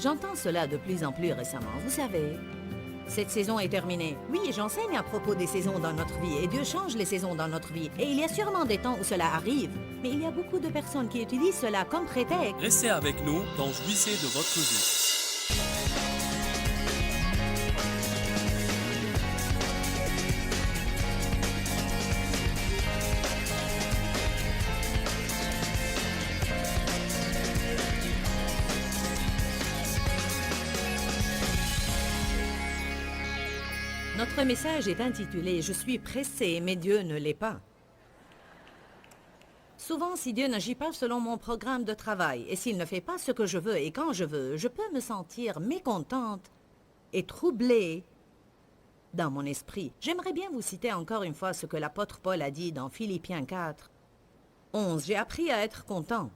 J'entends cela de plus en plus récemment, vous savez. Cette saison est terminée. Oui, j'enseigne à propos des saisons dans notre vie, et Dieu change les saisons dans notre vie. Et il y a sûrement des temps où cela arrive, mais il y a beaucoup de personnes qui utilisent cela comme prétexte. Restez avec nous dans Jouissez de votre vie. Notre message est intitulé « Je suis pressé, mais Dieu ne l'est pas ». Souvent, si Dieu n'agit pas selon mon programme de travail, et s'il ne fait pas ce que je veux et quand je veux, je peux me sentir mécontente et troublée dans mon esprit. J'aimerais bien vous citer encore une fois ce que l'apôtre Paul a dit dans Philippiens 4, 11. J'ai appris à être content.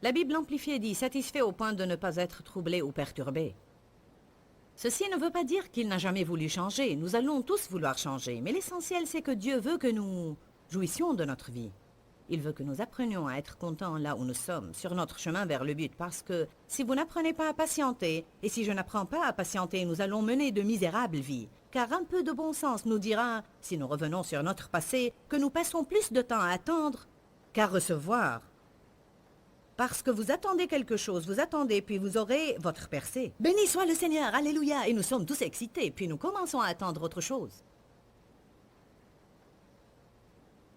La Bible amplifiée dit « satisfait au point de ne pas être troublé ou perturbé ». Ceci ne veut pas dire qu'il n'a jamais voulu changer. Nous allons tous vouloir changer. Mais l'essentiel, c'est que Dieu veut que nous jouissions de notre vie. Il veut que nous apprenions à être contents là où nous sommes, sur notre chemin vers le but. Parce que si vous n'apprenez pas à patienter, et si je n'apprends pas à patienter, nous allons mener de misérables vies. Car un peu de bon sens nous dira, si nous revenons sur notre passé, que nous passons plus de temps à attendre qu'à recevoir. Parce que vous attendez quelque chose, vous attendez, puis vous aurez votre percée. Béni soit le Seigneur, alléluia, et nous sommes tous excités, puis nous commençons à attendre autre chose.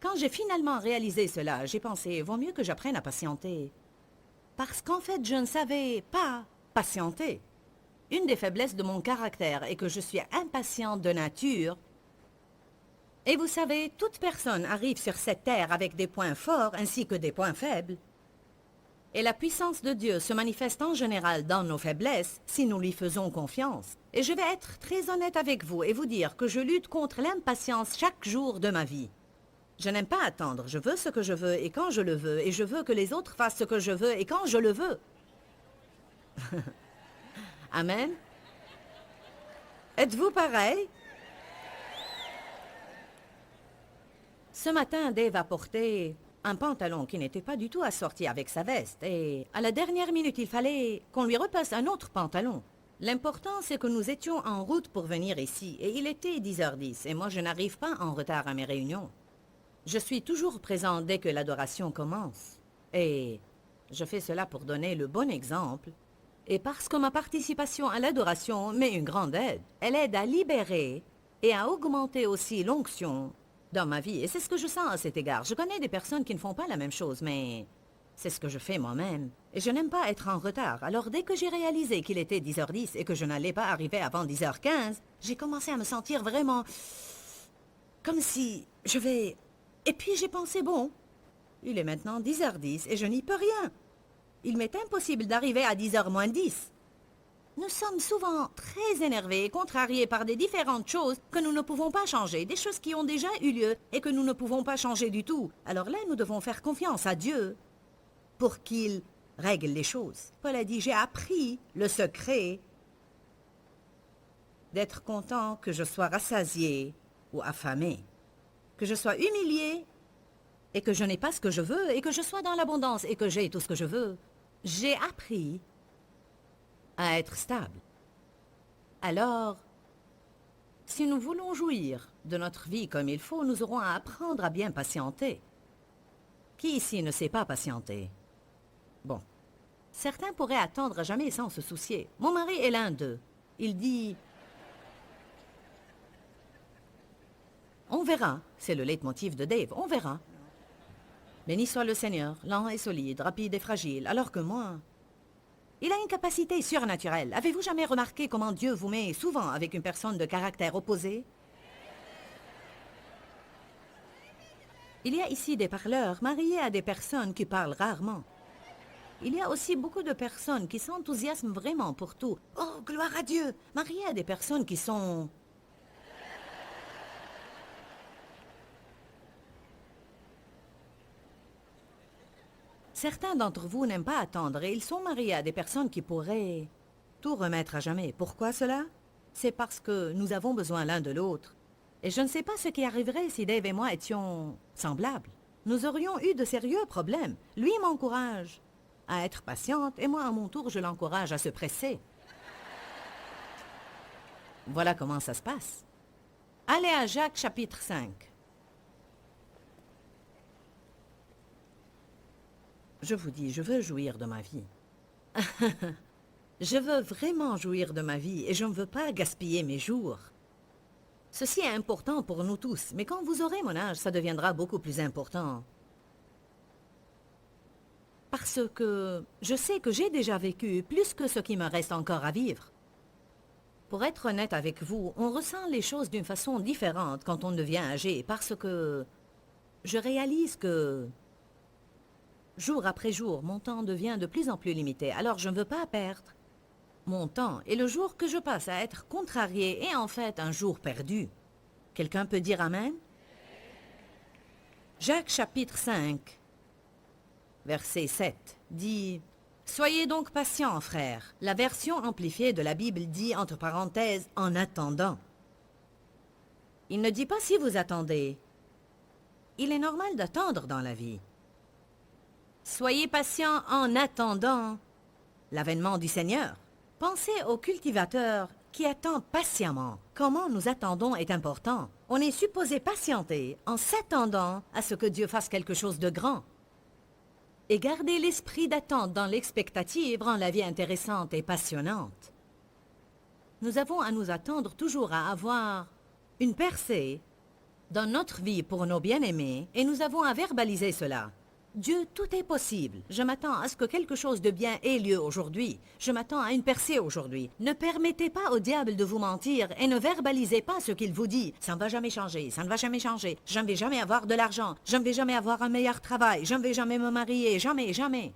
Quand j'ai finalement réalisé cela, j'ai pensé, vaut mieux que j'apprenne à patienter. Parce qu'en fait, je ne savais pas patienter. Une des faiblesses de mon caractère est que je suis impatiente de nature. Et vous savez, toute personne arrive sur cette terre avec des points forts ainsi que des points faibles. Et la puissance de Dieu se manifeste en général dans nos faiblesses si nous lui faisons confiance. Et je vais être très honnête avec vous et vous dire que je lutte contre l'impatience chaque jour de ma vie. Je n'aime pas attendre, je veux ce que je veux et quand je le veux, et je veux que les autres fassent ce que je veux et quand je le veux. Amen. Êtes-vous pareil? Ce matin, Dave a porté un pantalon qui n'était pas du tout assorti avec sa veste. Et à la dernière minute, il fallait qu'on lui repasse un autre pantalon. L'important, c'est que nous étions en route pour venir ici. Et il était 10h10. Et moi, je n'arrive pas en retard à mes réunions. Je suis toujours présent dès que l'adoration commence. Et je fais cela pour donner le bon exemple. Et parce que ma participation à l'adoration m'est une grande aide. Elle aide à libérer et à augmenter aussi l'onction dans ma vie. Et c'est ce que je sens à cet égard. Je connais des personnes qui ne font pas la même chose, mais c'est ce que je fais moi-même. Et je n'aime pas être en retard. Alors dès que j'ai réalisé qu'il était 10h10 et que je n'allais pas arriver avant 10h15, j'ai commencé à me sentir vraiment comme si je vais... Et puis j'ai pensé, bon, il est maintenant 10h10 et je n'y peux rien. Il m'est impossible d'arriver à 10h moins 10. Nous sommes souvent très énervés et contrariés par des différentes choses que nous ne pouvons pas changer, des choses qui ont déjà eu lieu et que nous ne pouvons pas changer du tout. Alors là, nous devons faire confiance à Dieu pour qu'il règle les choses. Paul a dit, j'ai appris le secret d'être content que je sois rassasié ou affamé, que je sois humilié et que je n'ai pas ce que je veux et que je sois dans l'abondance et que j'ai tout ce que je veux. J'ai appris à être stable. Alors, si nous voulons jouir de notre vie comme il faut, nous aurons à apprendre à bien patienter. Qui ici ne sait pas patienter? Bon, certains pourraient attendre à jamais sans se soucier. Mon mari est l'un d'eux. Il dit... On verra, c'est le leitmotiv de Dave, on verra. Béni soit le Seigneur, lent et solide, rapide et fragile, alors que moi... Il a une capacité surnaturelle. Avez-vous jamais remarqué comment Dieu vous met souvent avec une personne de caractère opposé? Il y a ici des parleurs mariés à des personnes qui parlent rarement. Il y a aussi beaucoup de personnes qui s'enthousiasment vraiment pour tout. Oh, gloire à Dieu! Mariés à des personnes qui sont... Certains d'entre vous n'aiment pas attendre et ils sont mariés à des personnes qui pourraient tout remettre à jamais. Pourquoi cela? C'est parce que nous avons besoin l'un de l'autre. Et je ne sais pas ce qui arriverait si Dave et moi étions semblables. Nous aurions eu de sérieux problèmes. Lui m'encourage à être patiente et moi, à mon tour, je l'encourage à se presser. Voilà comment ça se passe. Allez à Jacques chapitre 5. Je vous dis, je veux jouir de ma vie. Je veux vraiment jouir de ma vie et je ne veux pas gaspiller mes jours. Ceci est important pour nous tous, mais quand vous aurez mon âge, ça deviendra beaucoup plus important. Parce que je sais que j'ai déjà vécu plus que ce qui me reste encore à vivre. Pour être honnête avec vous, on ressent les choses d'une façon différente quand on devient âgé, parce que je réalise que jour après jour, mon temps devient de plus en plus limité, alors je ne veux pas perdre mon temps. Et le jour que je passe à être contrarié est en fait un jour perdu. Quelqu'un peut dire Amen? Jacques chapitre 5, verset 7, dit « Soyez donc patients, frères. » La version amplifiée de la Bible dit, entre parenthèses, « en attendant ». Il ne dit pas si vous attendez. Il est normal d'attendre dans la vie. Soyez patients en attendant l'avènement du Seigneur. Pensez au cultivateur qui attend patiemment. Comment nous attendons est important. On est supposé patienter en s'attendant à ce que Dieu fasse quelque chose de grand. Et garder l'esprit d'attente dans l'expectative rend la vie intéressante et passionnante. Nous avons à nous attendre toujours à avoir une percée dans notre vie pour nos bien-aimés et nous avons à verbaliser cela. Dieu, tout est possible. Je m'attends à ce que quelque chose de bien ait lieu aujourd'hui. Je m'attends à une percée aujourd'hui. Ne permettez pas au diable de vous mentir et ne verbalisez pas ce qu'il vous dit. Ça ne va jamais changer, ça ne va jamais changer. Je ne vais jamais avoir de l'argent. Je ne vais jamais avoir un meilleur travail. Je ne vais jamais me marier. Jamais, jamais.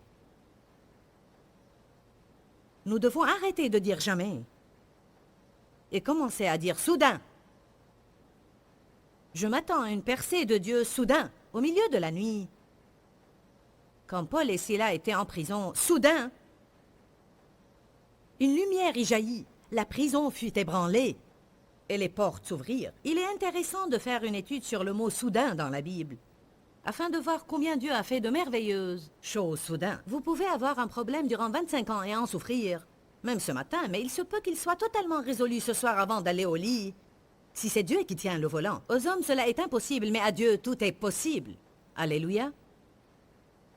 Nous devons arrêter de dire jamais et commencer à dire soudain. Je m'attends à une percée de Dieu soudain, au milieu de la nuit. Quand Paul et Silas étaient en prison, soudain, une lumière y jaillit, la prison fut ébranlée et les portes s'ouvrirent. Il est intéressant de faire une étude sur le mot « soudain » dans la Bible, afin de voir combien Dieu a fait de merveilleuses choses soudain. Vous pouvez avoir un problème durant 25 ans et en souffrir, même ce matin, mais il se peut qu'il soit totalement résolu ce soir avant d'aller au lit, si c'est Dieu qui tient le volant. Aux hommes, cela est impossible, mais à Dieu, tout est possible. Alléluia.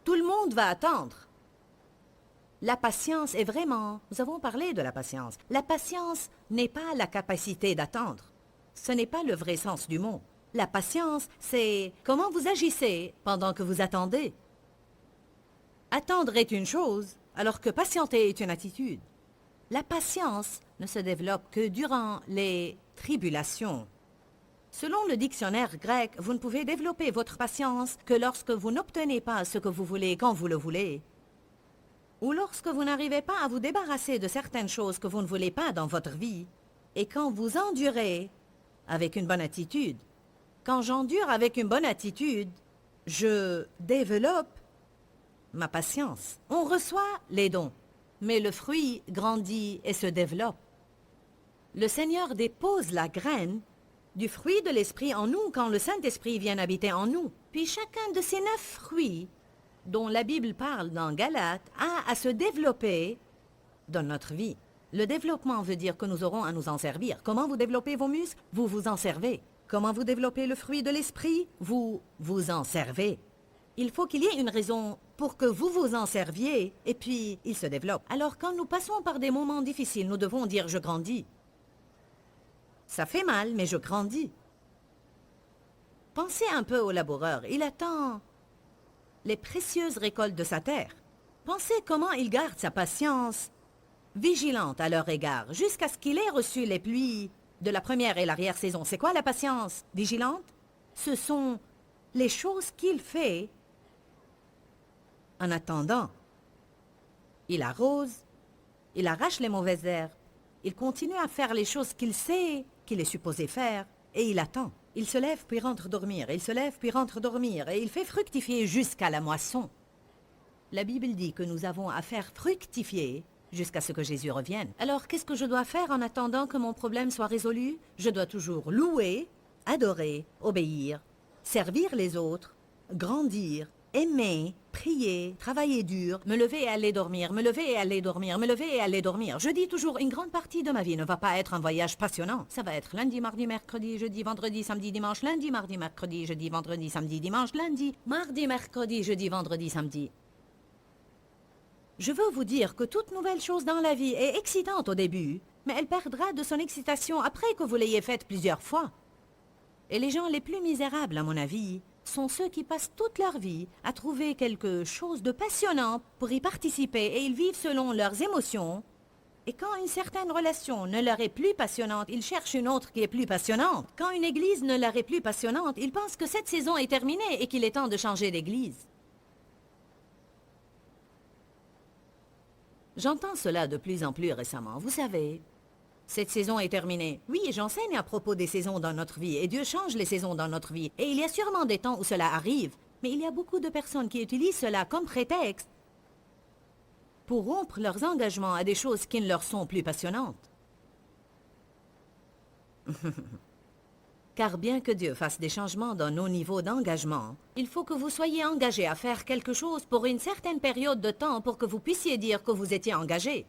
Tout le monde va attendre. La patience est vraiment... Nous avons parlé de la patience. La patience n'est pas la capacité d'attendre. Ce n'est pas le vrai sens du mot. La patience, c'est comment vous agissez pendant que vous attendez. Attendre est une chose, alors que patienter est une attitude. La patience ne se développe que durant les tribulations. Selon le dictionnaire grec, vous ne pouvez développer votre patience que lorsque vous n'obtenez pas ce que vous voulez quand vous le voulez, ou lorsque vous n'arrivez pas à vous débarrasser de certaines choses que vous ne voulez pas dans votre vie, et quand vous endurez avec une bonne attitude. Quand j'endure avec une bonne attitude, je développe ma patience. On reçoit les dons, mais le fruit grandit et se développe. Le Seigneur dépose la graine du fruit de l'Esprit en nous quand le Saint-Esprit vient habiter en nous. Puis chacun de ces 9 fruits dont la Bible parle dans Galates a à se développer dans notre vie. Le développement veut dire que nous aurons à nous en servir. Comment vous développez vos muscles? Vous vous en servez. Comment vous développez le fruit de l'Esprit? Vous vous en servez. Il faut qu'il y ait une raison pour que vous vous en serviez et puis il se développe. Alors quand nous passons par des moments difficiles, nous devons dire « je grandis ». Ça fait mal, mais je grandis. Pensez un peu au laboureur. Il attend les précieuses récoltes de sa terre. Pensez comment il garde sa patience vigilante à leur égard, jusqu'à ce qu'il ait reçu les pluies de la première et l'arrière-saison. C'est quoi la patience vigilante? Ce sont les choses qu'il fait en attendant. Il arrose, il arrache les mauvaises herbes, il continue à faire les choses qu'il sait qu'il est supposé faire, et il attend. Il se lève puis rentre dormir, il se lève puis rentre dormir, et il fait fructifier jusqu'à la moisson. La Bible dit que nous avons à faire fructifier jusqu'à ce que Jésus revienne. Alors, qu'est-ce que je dois faire en attendant que mon problème soit résolu? Je dois toujours louer, adorer, obéir, servir les autres, grandir aimer, prier, travailler dur, me lever et aller dormir, me lever et aller dormir, me lever et aller dormir. Je dis toujours, une grande partie de ma vie ne va pas être un voyage passionnant. Ça va être lundi, mardi, mercredi, jeudi, vendredi, samedi, dimanche, lundi, mardi, mercredi, jeudi, vendredi, samedi, dimanche, lundi, mardi, mercredi, jeudi, vendredi, samedi. Je veux vous dire que toute nouvelle chose dans la vie est excitante au début, mais elle perdra de son excitation après que vous l'ayez faite plusieurs fois. Et les gens les plus misérables, à mon avis, sont ceux qui passent toute leur vie à trouver quelque chose de passionnant pour y participer et ils vivent selon leurs émotions. Et quand une certaine relation ne leur est plus passionnante, ils cherchent une autre qui est plus passionnante. Quand une église ne leur est plus passionnante, ils pensent que cette saison est terminée et qu'il est temps de changer d'église. J'entends cela de plus en plus récemment. Vous savez, cette saison est terminée. Oui, j'enseigne à propos des saisons dans notre vie, et Dieu change les saisons dans notre vie. Et il y a sûrement des temps où cela arrive, mais il y a beaucoup de personnes qui utilisent cela comme prétexte pour rompre leurs engagements à des choses qui ne leur sont plus passionnantes. Car bien que Dieu fasse des changements dans nos niveaux d'engagement, il faut que vous soyez engagé à faire quelque chose pour une certaine période de temps pour que vous puissiez dire que vous étiez engagé.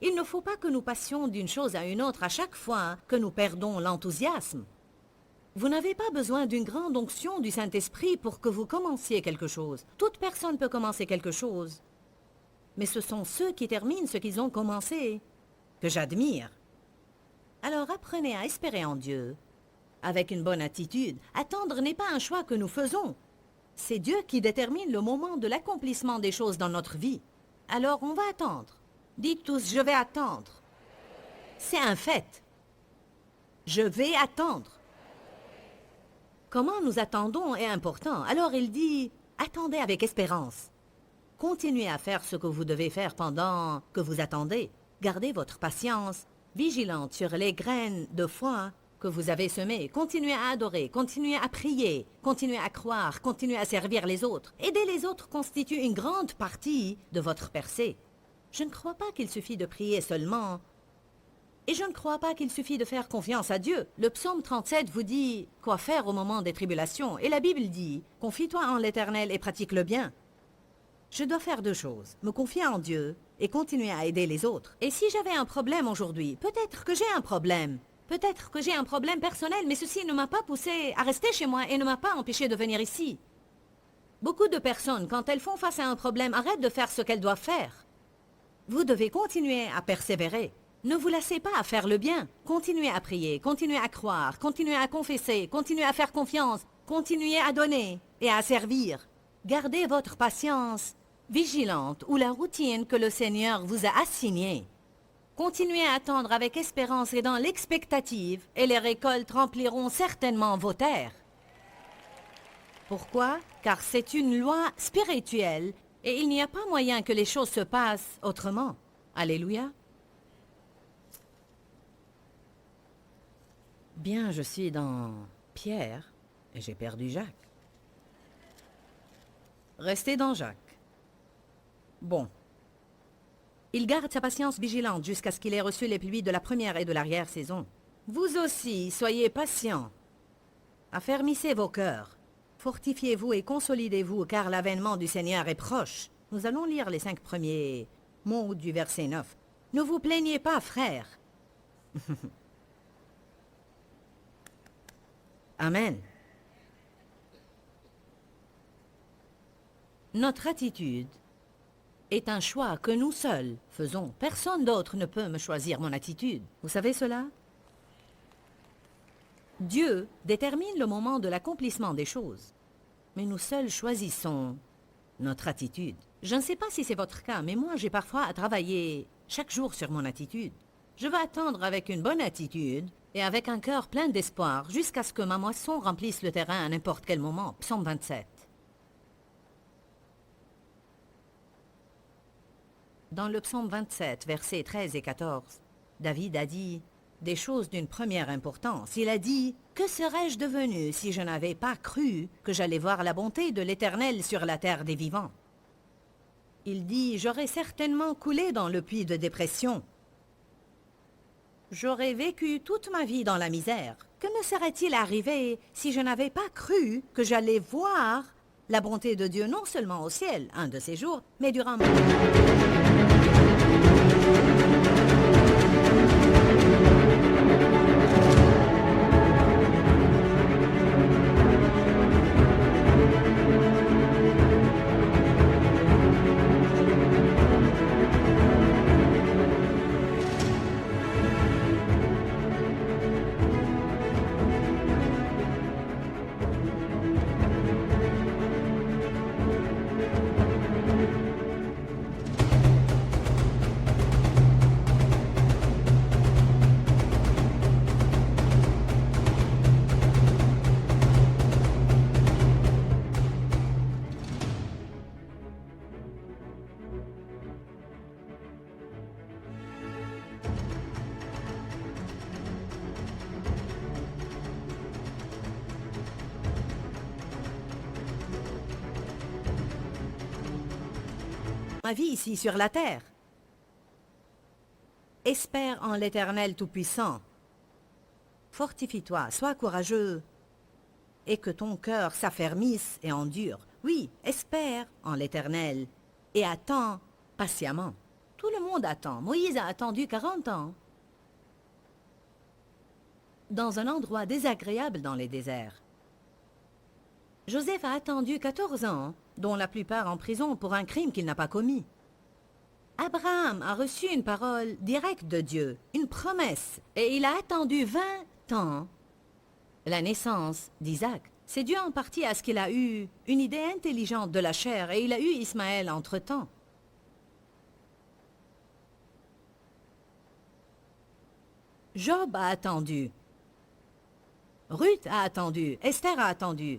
Il ne faut pas que nous passions d'une chose à une autre à chaque fois que nous perdons l'enthousiasme. Vous n'avez pas besoin d'une grande onction du Saint-Esprit pour que vous commenciez quelque chose. Toute personne peut commencer quelque chose. Mais ce sont ceux qui terminent ce qu'ils ont commencé que j'admire. Alors apprenez à espérer en Dieu. Avec une bonne attitude, attendre n'est pas un choix que nous faisons. C'est Dieu qui détermine le moment de l'accomplissement des choses dans notre vie. Alors on va attendre. Dites tous, je vais attendre. C'est un fait. Je vais attendre. Comment nous attendons est important. Alors il dit, attendez avec espérance. Continuez à faire ce que vous devez faire pendant que vous attendez. Gardez votre patience, vigilante sur les graines de foi que vous avez semées. Continuez à adorer, continuez à prier, continuez à croire, continuez à servir les autres. Aider les autres constitue une grande partie de votre percée. Je ne crois pas qu'il suffit de prier seulement. Et je ne crois pas qu'il suffit de faire confiance à Dieu. Le psaume 37 vous dit quoi faire au moment des tribulations. Et la Bible dit, confie-toi en l'Éternel et pratique le bien. Je dois faire deux choses, me confier en Dieu et continuer à aider les autres. Et si j'avais un problème aujourd'hui, peut-être que j'ai un problème. Peut-être que j'ai un problème personnel, mais ceci ne m'a pas poussé à rester chez moi et ne m'a pas empêché de venir ici. Beaucoup de personnes, quand elles font face à un problème, arrêtent de faire ce qu'elles doivent faire. Vous devez continuer à persévérer. Ne vous lassez pas à faire le bien. Continuez à prier, continuez à croire, continuez à confesser, continuez à faire confiance, continuez à donner et à servir. Gardez votre patience vigilante ou la routine que le Seigneur vous a assignée. Continuez à attendre avec espérance et dans l'expectative, et les récoltes rempliront certainement vos terres. Pourquoi? Car c'est une loi spirituelle, et il n'y a pas moyen que les choses se passent autrement. Alléluia. Bien, je suis dans Pierre, et j'ai perdu Jacques. Restez dans Jacques. Bon. Il garde sa patience vigilante jusqu'à ce qu'il ait reçu les pluies de la première et de l'arrière-saison. Vous aussi, soyez patients. Affermissez vos cœurs. Fortifiez-vous et consolidez-vous, car l'avènement du Seigneur est proche. Nous allons lire les 5 premiers mots du verset 9. Ne vous plaignez pas, frères. Amen. Notre attitude est un choix que nous seuls faisons. Personne d'autre ne peut me choisir mon attitude. Vous savez cela? Dieu détermine le moment de l'accomplissement des choses. Mais nous seuls choisissons notre attitude. Je ne sais pas si c'est votre cas, mais moi j'ai parfois à travailler chaque jour sur mon attitude. Je veux attendre avec une bonne attitude et avec un cœur plein d'espoir jusqu'à ce que ma moisson remplisse le terrain à n'importe quel moment. Psaume 27. Dans le psaume 27, versets 13 et 14, David a dit des choses d'une première importance. Il a dit « Que serais-je devenu si je n'avais pas cru que j'allais voir la bonté de l'Éternel sur la terre des vivants ?» Il dit « J'aurais certainement coulé dans le puits de dépression. J'aurais vécu toute ma vie dans la misère. Que me serait-il arrivé si je n'avais pas cru que j'allais voir la bonté de Dieu non seulement au ciel, un de ces jours, mais durant... Ma vie ici sur la terre. Espère en l'Éternel Tout-Puissant. Fortifie-toi, sois courageux, et que ton cœur s'affermisse et endure. Oui, espère en l'Éternel, et attends patiemment. Tout le monde attend. Moïse a attendu 40 ans. Dans un endroit désagréable dans les déserts. Joseph a attendu 14 ans, dont la plupart en prison pour un crime qu'il n'a pas commis. Abraham a reçu une parole directe de Dieu, une promesse, et il a attendu 20 ans. La naissance d'Isaac, c'est dû en partie à ce qu'il a eu une idée intelligente de la chair, et il a eu Ismaël entre-temps. Job a attendu. Ruth a attendu. Esther a attendu.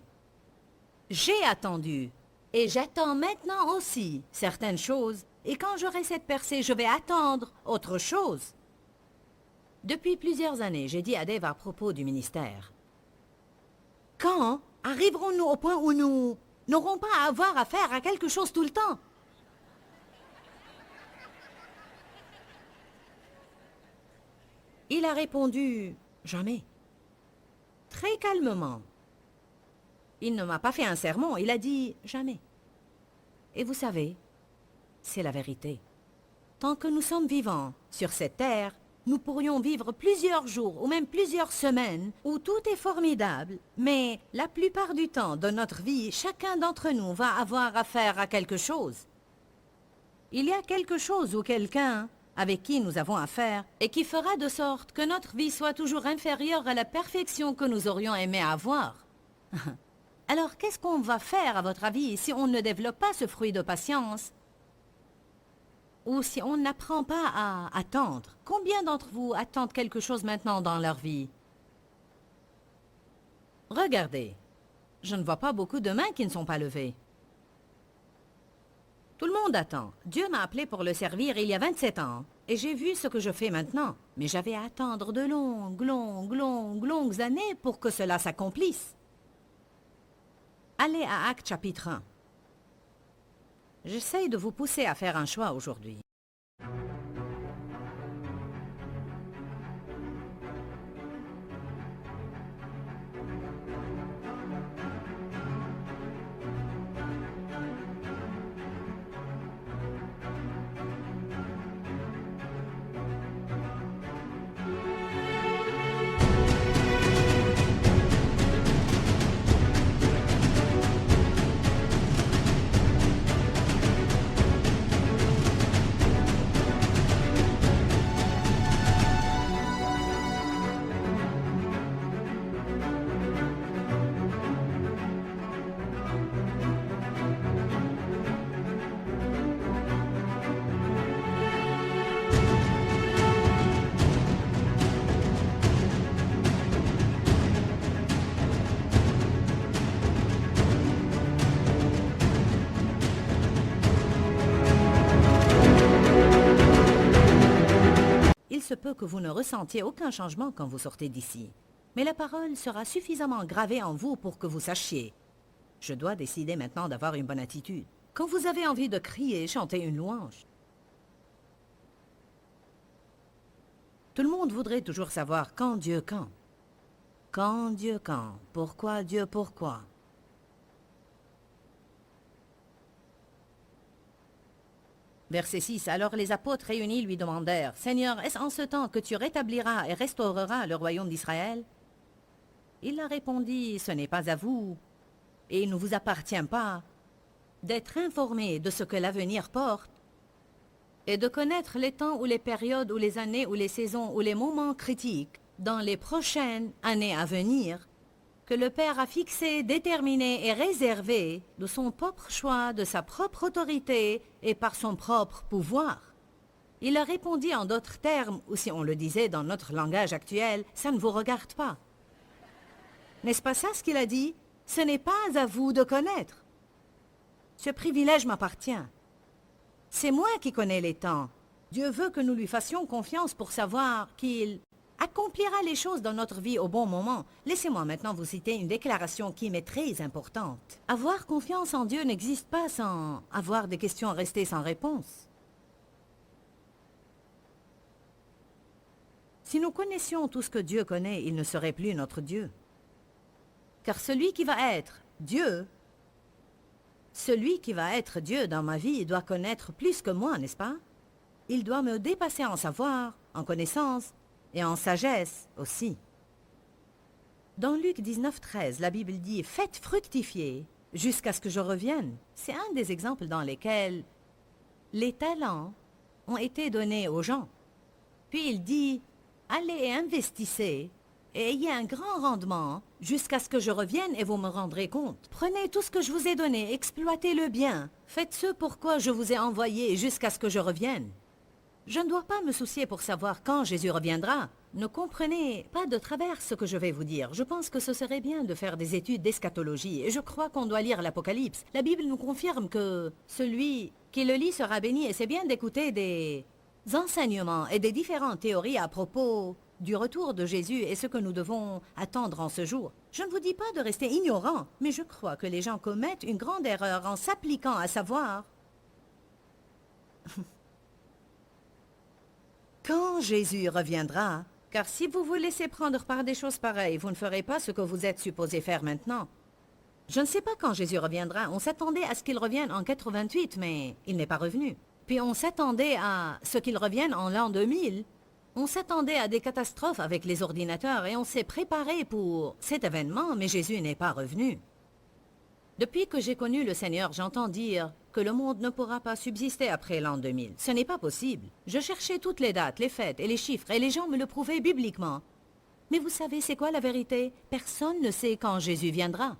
J'ai attendu. Et j'attends maintenant aussi certaines choses. Et quand j'aurai cette percée, je vais attendre autre chose. Depuis plusieurs années, j'ai dit à Dave à propos du ministère. Quand arriverons-nous au point où nous n'aurons pas à avoir affaire à quelque chose tout le temps? Il a répondu « Jamais ». Très calmement. Il ne m'a pas fait un sermon, il a dit « Jamais ». Et vous savez, c'est la vérité. Tant que nous sommes vivants sur cette terre, nous pourrions vivre plusieurs jours ou même plusieurs semaines où tout est formidable, mais la plupart du temps de notre vie, chacun d'entre nous va avoir affaire à quelque chose. Il y a quelque chose ou quelqu'un avec qui nous avons affaire et qui fera de sorte que notre vie soit toujours inférieure à la perfection que nous aurions aimé avoir. Alors, qu'est-ce qu'on va faire, à votre avis, si on ne développe pas ce fruit de patience? Ou si on n'apprend pas à attendre? Combien d'entre vous attendent quelque chose maintenant dans leur vie? Regardez, je ne vois pas beaucoup de mains qui ne sont pas levées. Tout le monde attend. Dieu m'a appelé pour le servir il y a 27 ans. Et j'ai vu ce que je fais maintenant. Mais j'avais à attendre de longues années pour que cela s'accomplisse. Allez à Actes chapitre 1. J'essaye de vous pousser à faire un choix aujourd'hui. Il se peut que vous ne ressentiez aucun changement quand vous sortez d'ici. Mais la parole sera suffisamment gravée en vous pour que vous sachiez. Je dois décider maintenant d'avoir une bonne attitude. Quand vous avez envie de crier, chanter une louange. Tout le monde voudrait toujours savoir quand Dieu quand. Quand Dieu quand. Pourquoi Dieu pourquoi. Verset 6. Alors les apôtres réunis lui demandèrent, « Seigneur, est-ce en ce temps que tu rétabliras et restaureras le royaume d'Israël ?» Il leur répondit, « Ce n'est pas à vous, et il ne vous appartient pas, d'être informés de ce que l'avenir porte, et de connaître les temps ou les périodes ou les années ou les saisons ou les moments critiques dans les prochaines années à venir, que le Père a fixé, déterminé et réservé de son propre choix, de sa propre autorité et par son propre pouvoir. » Il leur répondit en d'autres termes, ou si on le disait dans notre langage actuel, « Ça ne vous regarde pas. » N'est-ce pas ça ce qu'il a dit? Ce n'est pas à vous de connaître. Ce privilège m'appartient. C'est moi qui connais les temps. Dieu veut que nous lui fassions confiance pour savoir qu'il accomplira les choses dans notre vie au bon moment. Laissez-moi maintenant vous citer une déclaration qui m'est très importante. Avoir confiance en Dieu n'existe pas sans avoir des questions restées sans réponse. Si nous connaissions tout ce que Dieu connaît, il ne serait plus notre Dieu. Car celui qui va être Dieu dans ma vie doit connaître plus que moi, n'est-ce pas? Il doit me dépasser en savoir, en connaissance et en sagesse aussi. Dans Luc 19, 13, la Bible dit « Faites fructifier jusqu'à ce que je revienne ». C'est un des exemples dans lesquels les talents ont été donnés aux gens. Puis il dit « Allez et investissez et ayez un grand rendement jusqu'à ce que je revienne et vous me rendrez compte. Prenez tout ce que je vous ai donné, exploitez-le bien. Faites ce pourquoi je vous ai envoyé jusqu'à ce que je revienne. » Je ne dois pas me soucier pour savoir quand Jésus reviendra. Ne comprenez pas de travers ce que je vais vous dire. Je pense que ce serait bien de faire des études d'eschatologie et je crois qu'on doit lire l'Apocalypse. La Bible nous confirme que celui qui le lit sera béni et c'est bien d'écouter des enseignements et des différentes théories à propos du retour de Jésus et ce que nous devons attendre en ce jour. Je ne vous dis pas de rester ignorant, mais je crois que les gens commettent une grande erreur en s'appliquant à savoir quand Jésus reviendra, car si vous vous laissez prendre par des choses pareilles, vous ne ferez pas ce que vous êtes supposé faire maintenant. Je ne sais pas quand Jésus reviendra. On s'attendait à ce qu'il revienne en 88, mais il n'est pas revenu. Puis on s'attendait à ce qu'il revienne en l'an 2000. On s'attendait à des catastrophes avec les ordinateurs et on s'est préparé pour cet événement, mais Jésus n'est pas revenu. Depuis que j'ai connu le Seigneur, j'entends dire que le monde ne pourra pas subsister après l'an 2000. Ce n'est pas possible. Je cherchais toutes les dates, les fêtes et les chiffres, et les gens me le prouvaient bibliquement. Mais vous savez, c'est quoi la vérité? Personne ne sait quand Jésus viendra.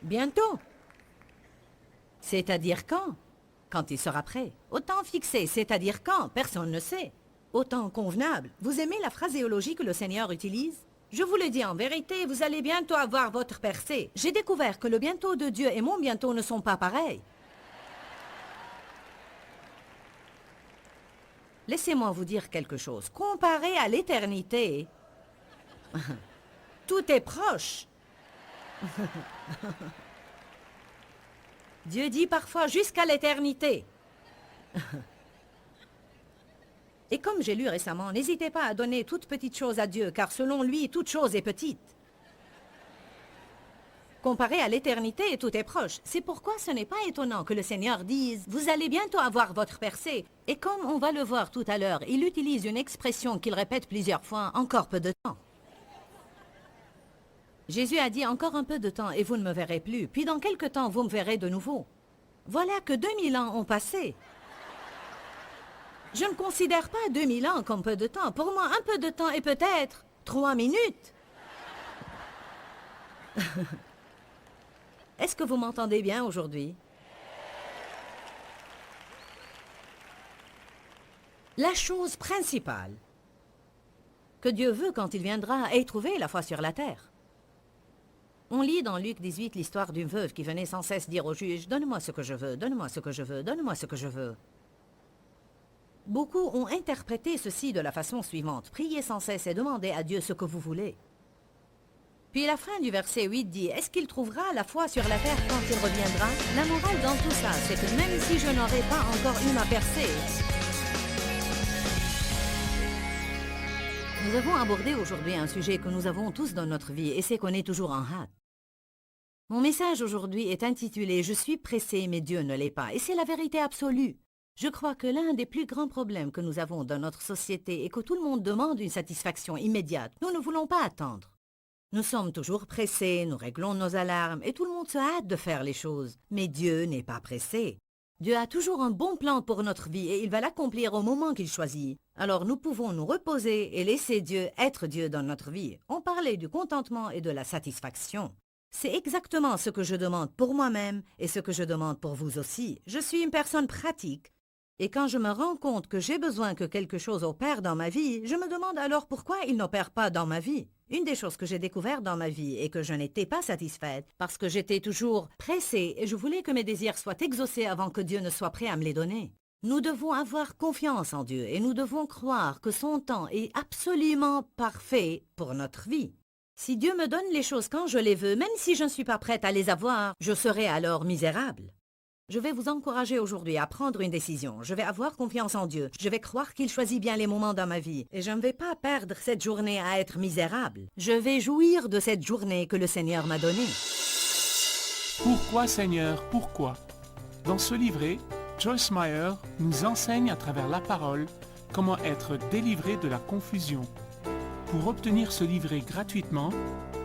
Bientôt. C'est-à-dire quand? Quand il sera prêt. Au temps fixé, c'est-à-dire quand? Personne ne sait. Au temps convenable. Vous aimez la phraséologie que le Seigneur utilise? Je vous le dis en vérité, vous allez bientôt avoir votre percée. J'ai découvert que le bientôt de Dieu et mon bientôt ne sont pas pareils. Laissez-moi vous dire quelque chose. Comparé à l'éternité, tout est proche. Dieu dit parfois jusqu'à l'éternité. Et comme j'ai lu récemment, n'hésitez pas à donner toute petite chose à Dieu, car selon lui, toute chose est petite. Comparé à l'éternité, tout est proche. C'est pourquoi ce n'est pas étonnant que le Seigneur dise « Vous allez bientôt avoir votre percée ». Et comme on va le voir tout à l'heure, il utilise une expression qu'il répète plusieurs fois « encore peu de temps ». Jésus a dit « encore un peu de temps et vous ne me verrez plus, puis dans quelque temps vous me verrez de nouveau ». Voilà que 2000 ans ont passé. Je ne considère pas 2000 ans comme peu de temps. Pour moi, un peu de temps est peut-être 3 minutes. Est-ce que vous m'entendez bien aujourd'hui? La chose principale que Dieu veut quand il viendra est trouver la foi sur la terre. On lit dans Luc 18 l'histoire d'une veuve qui venait sans cesse dire au juge « Donne-moi ce que je veux, donne-moi ce que je veux, donne-moi ce que je veux ». Beaucoup ont interprété ceci de la façon suivante. Priez sans cesse et demandez à Dieu ce que vous voulez. Puis la fin du verset 8 dit, est-ce qu'il trouvera la foi sur la terre quand il reviendra? La morale dans tout ça, c'est que même si je n'aurais pas encore eu ma percée, nous avons abordé aujourd'hui un sujet que nous avons tous dans notre vie et c'est qu'on est toujours en hâte. Mon message aujourd'hui est intitulé « Je suis pressé, mais Dieu ne l'est pas » et c'est la vérité absolue. Je crois que l'un des plus grands problèmes que nous avons dans notre société est que tout le monde demande une satisfaction immédiate. Nous ne voulons pas attendre. Nous sommes toujours pressés, nous réglons nos alarmes et tout le monde se hâte de faire les choses. Mais Dieu n'est pas pressé. Dieu a toujours un bon plan pour notre vie et il va l'accomplir au moment qu'il choisit. Alors nous pouvons nous reposer et laisser Dieu être Dieu dans notre vie. On parlait du contentement et de la satisfaction. C'est exactement ce que je demande pour moi-même et ce que je demande pour vous aussi. Je suis une personne pratique. Et quand je me rends compte que j'ai besoin que quelque chose opère dans ma vie, je me demande alors pourquoi il n'opère pas dans ma vie. Une des choses que j'ai découvertes dans ma vie est que je n'étais pas satisfaite parce que j'étais toujours pressée et je voulais que mes désirs soient exaucés avant que Dieu ne soit prêt à me les donner. Nous devons avoir confiance en Dieu et nous devons croire que son temps est absolument parfait pour notre vie. Si Dieu me donne les choses quand je les veux, même si je ne suis pas prête à les avoir, je serai alors misérable. Je vais vous encourager aujourd'hui à prendre une décision. Je vais avoir confiance en Dieu. Je vais croire qu'il choisit bien les moments dans ma vie. Et je ne vais pas perdre cette journée à être misérable. Je vais jouir de cette journée que le Seigneur m'a donnée. Pourquoi Seigneur, pourquoi? Dans ce livret, Joyce Meyer nous enseigne à travers la parole comment être délivré de la confusion. Pour obtenir ce livret gratuitement,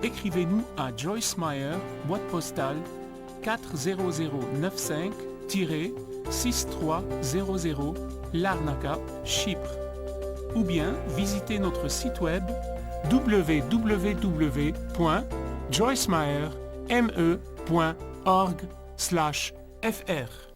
écrivez-nous à Joyce Meyer, boîte postale 40095-6300 Larnaca, Chypre. Ou bien visitez notre site web www.joycemeyer.org/fr.